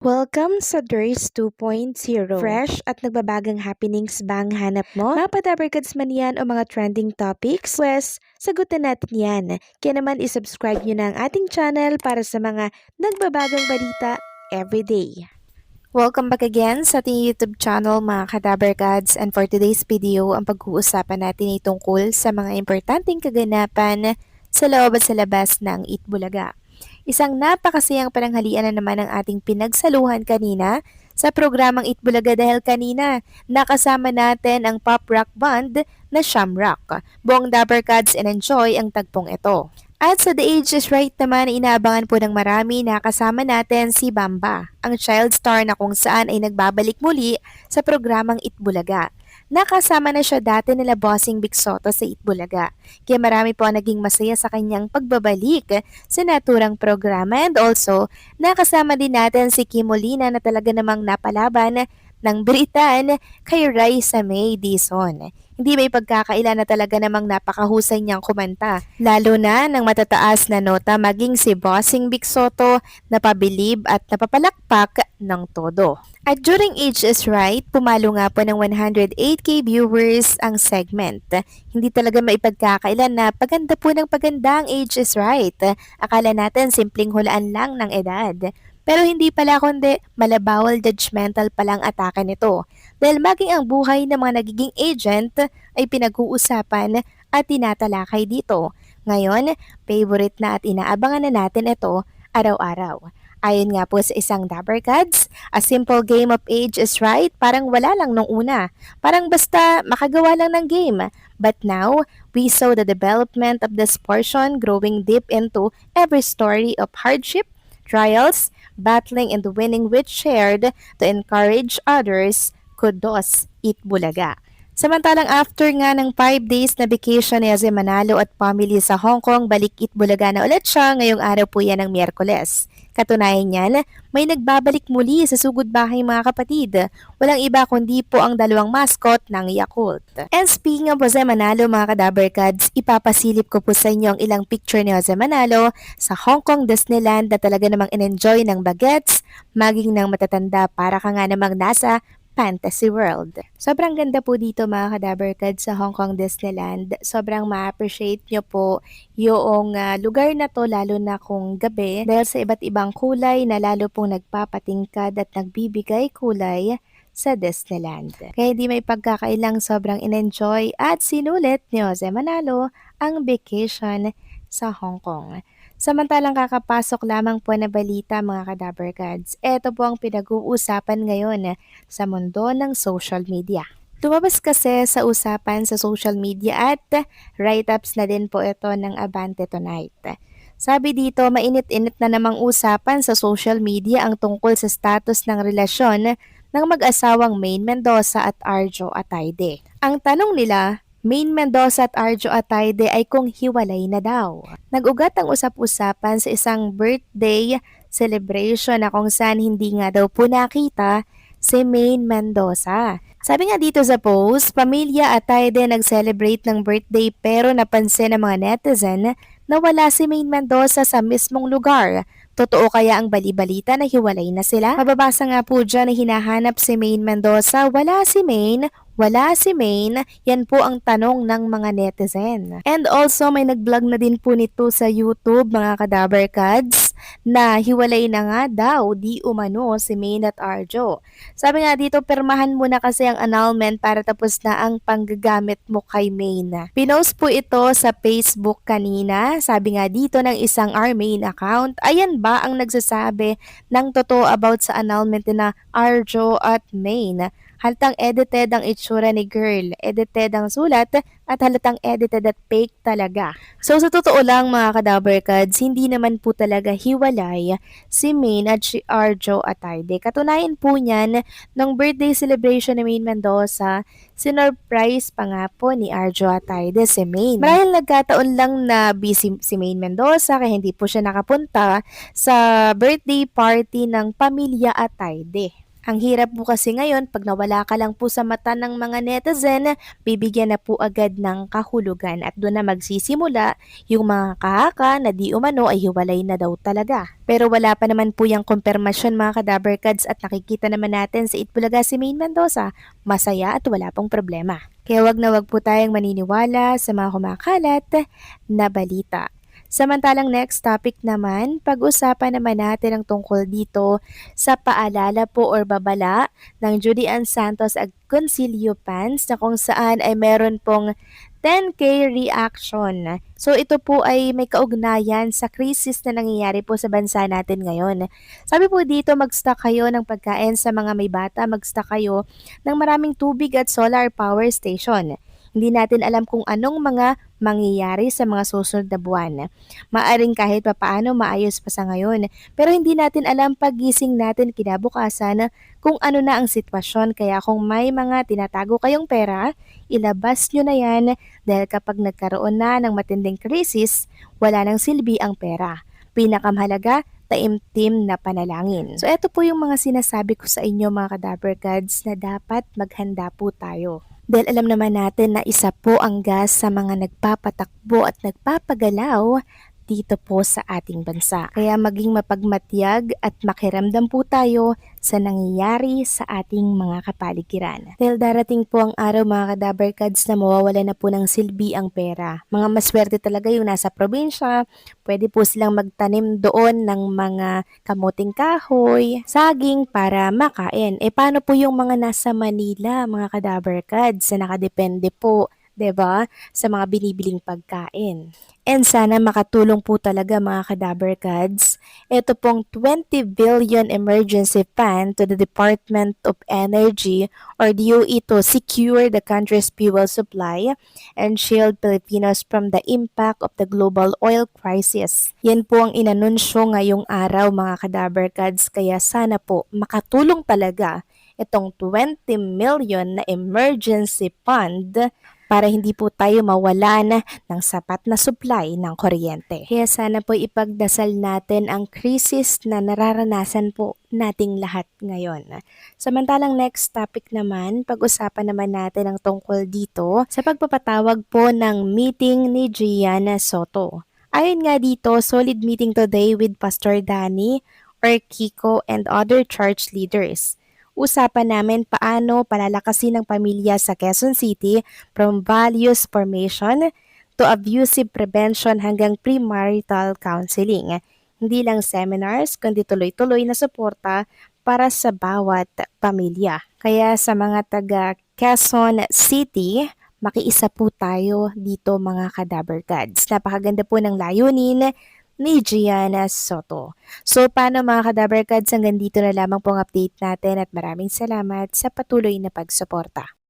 Welcome sa Durs 2.0. Fresh at nagbabagang happenings ba ang hanap mo? Mga padabarkads man yan o mga trending topics? Pwes, sagutin natin yan. Kaya naman isubscribe nyo na ang ating channel para sa mga nagbabagang balita everyday. Welcome back again sa ating YouTube channel mga kadabarkads, and for today's video, ang pag-uusapan natin ay tungkol sa mga importanteng kaganapan sa loob at sa labas ng Itbulaga. Isang napakasayang pananghalian na naman ang ating pinagsaluhan kanina sa programang Itbulaga dahil kanina nakasama natin ang pop rock band na Shamrock. Buong Dabarkads and enjoy ang tagpong ito. At sa The Age is Right naman, inaabangan po ng marami na kasama natin si Bamba, ang child star na kung saan ay nagbabalik muli sa programang Itbulaga. Nakasama na siya dati nila Bossing Big Soto sa Itbulaga, kaya marami po ang naging masaya sa kanyang pagbabalik sa naturang programa, and also nakasama din natin si Kim Molina na talaga namang napalaban ng Britan kay Raisa May Dizon. Hindi may pagkakaila na talaga namang napakahusay niyang kumanta. Lalo na ng matataas na nota maging si Bossing Big Soto napabilib at napapalakpak ng todo. At during Age is Right, pumalo nga po ng 108k viewers ang segment. Hindi talaga maipagkakailan na paganda po ng paganda ang Age is Right. Akala natin simpleng hulaan lang ng edad. Pero hindi pala, kundi malabawal judgmental palang atake nito. Dahil maging ang buhay ng mga nagiging agent ay pinag-uusapan at tinatalakay dito. Ngayon, favorite na at inaabangan na natin ito araw-araw. Ayon nga po sa isang Dabarkads, a simple game of Age is Right, parang wala lang nung una. Parang basta makagawa lang ng game. But now, we saw the development of this portion growing deep into every story of hardship, trials, battling and winning with shared to encourage others. Kudos, Itbulaga. Samantalang after nga ng 5 days na vacation ni Jose Manalo at family sa Hong Kong, balik Itbulaga na ulit siya ngayong araw po yan ng Miyerkules. Katunayan niyan, may nagbabalik muli sa sugod bahay mga kapatid. Walang iba kundi po ang dalawang mascot ng Yakult. And speaking of Jose Manalo mga kadabarkads, ipapasilip ko po sa inyo ang ilang picture ni Jose Manalo sa Hong Kong Disneyland na talaga namang in-enjoy ng bagets, maging ng matatanda para ka nga namang nasa Fantasy World. Sobrang ganda po dito mga kadabarkads sa Hong Kong Disneyland. Sobrang ma-appreciate nyo po yung lugar na to lalo na kung gabi dahil sa iba't ibang kulay na lalo pong nagpapatingkad at nagbibigay kulay sa Disneyland. Kaya di may pagkakailang sobrang in-enjoy at sinulit ni Jose Manalo ang vacation sa Hong Kong. Samantalang kakapasok lamang po na balita mga kadabarkads, ito po ang pinag-uusapan ngayon sa mundo ng social media. Lumabas kasi sa usapan sa social media at write-ups na din po ito ng Abante Tonight. Sabi dito, mainit-init na namang usapan sa social media ang tungkol sa status ng relasyon ng mag-asawang Maine Mendoza at Arjo Atayde. Ang tanong nila, Maine Mendoza at Arjo Atayde ay kung hiwalay na daw. Nag-ugat ang usap-usapan sa isang birthday celebration na kung saan hindi nga daw po nakita si Maine Mendoza. Sabi nga dito sa post, pamilya Atayde nag-celebrate ng birthday pero napansin ng mga netizen na wala si Maine Mendoza sa mismong lugar. Totoo kaya ang bali-balita na hiwalay na sila? Mababasa nga po dyan na hinahanap si Maine Mendoza, wala si Maine. Wala si Maine, yan po ang tanong ng mga netizen. And also may nag-vlog na din po nito sa YouTube mga kadabarkads na hiwalay na nga daw di umano si Maine at Arjo. Sabi nga dito, permahan mo na kasi ang annulment para tapos na ang panggagamit mo kay Maine. Pinost po ito sa Facebook kanina, sabi nga dito ng isang Maine account, ayan ba ang nagsasabi ng totoo about sa annulment na Arjo at Maine? Halatang edited ang itsura ni girl, edited ang sulat at halatang edited at fake talaga. So sa totoo lang mga kadabarkads, hindi naman po talaga hiwalay si Maine at si Arjo Atayde. Katunayan po niyan, nung birthday celebration ni Maine Mendoza, sinurprise pa nga po ni Arjo Atayde si Maine. Marahil nagkataon lang na busy si Maine Mendoza kaya hindi po siya nakapunta sa birthday party ng pamilya Atayde. Ang hirap po kasi ngayon, pag nawala ka lang po sa mata ng mga netizen, bibigyan na po agad ng kahulugan at doon na magsisimula yung mga kahaka na di umano ay hiwalay na daw talaga. Pero wala pa naman po yung kumpirmasyon mga kadaberkads at nakikita naman natin sa Itbulaga si Maine Mendoza, masaya at wala pong problema. Kaya wag na wag po tayong maniniwala sa mga kumakalat na balita. Samantalang next topic naman, pag-usapan naman natin ang tungkol dito sa paalala po or babala ng Judy Ann Santos Agoncillo fans na kung saan ay meron pong 10K reaction. So ito po ay may kaugnayan sa krisis na nangyayari po sa bansa natin ngayon. Sabi po dito, mag-stock kayo ng pagkain sa mga may bata, mag-stock kayo ng maraming tubig at solar power station. Hindi natin alam kung anong mga mangyayari sa mga susunod na buwan. Maaring kahit papaano maayos pa sa ngayon, pero hindi natin alam pagising natin kinabukasan kung ano na ang sitwasyon. Kaya kung may mga tinatago kayong pera, ilabas nyo na yan dahil kapag nagkaroon na ng matinding krisis, wala nang silbi ang pera. Pinakamahalaga, taimtim na panalangin. So eto po yung mga sinasabi ko sa inyo mga Kadaberkads na dapat maghanda po tayo. Dahil alam naman natin na isa po ang gas sa mga nagpapatakbo at nagpapagalaw dito po sa ating bansa. Kaya maging mapagmatyag at makiramdam po tayo sa nangyayari sa ating mga kapaligiran. Dahil darating po ang araw mga kadaberkads na mawawala na po ng silbi ang pera. Mga maswerte talaga yung nasa probinsya, pwede po silang magtanim doon ng mga kamuting kahoy, saging para makain. E paano po yung mga nasa Manila, mga kadaberkads na nakadepende po 'di ba, sa mga binibiling pagkain. And sana makatulong po talaga mga Kadaberkads. Ito pong 20 billion emergency fund to the Department of Energy or DOE to secure the country's fuel supply and shield Filipinos from the impact of the global oil crisis. Yan po ang inanunsyo ngayong araw mga Kadaberkads, kaya sana po makatulong talaga itong 20 million na emergency fund para hindi po tayo mawalan ng sapat na supply ng kuryente. Kaya sana po ipagdasal natin ang krisis na nararanasan po nating lahat ngayon. Samantalang next topic naman, pag-usapan naman natin ang tungkol dito sa pagpapatawag po ng meeting ni Gianna Soto. Ayon nga dito, solid meeting today with Pastor Danny or Kiko and other church leaders. Usapan namin paano palalakasin ang pamilya sa Quezon City from values formation to abusive prevention hanggang premarital counseling. Hindi lang seminars, kundi tuloy-tuloy na suporta para sa bawat pamilya. Kaya sa mga taga Quezon City, makiisa po tayo dito mga Kadaberkads. Napakaganda po ng layunin ni Gianna Soto. So paano mga Kadaberkads, hanggang dito na lamang pong update natin at maraming salamat sa patuloy na pagsuporta.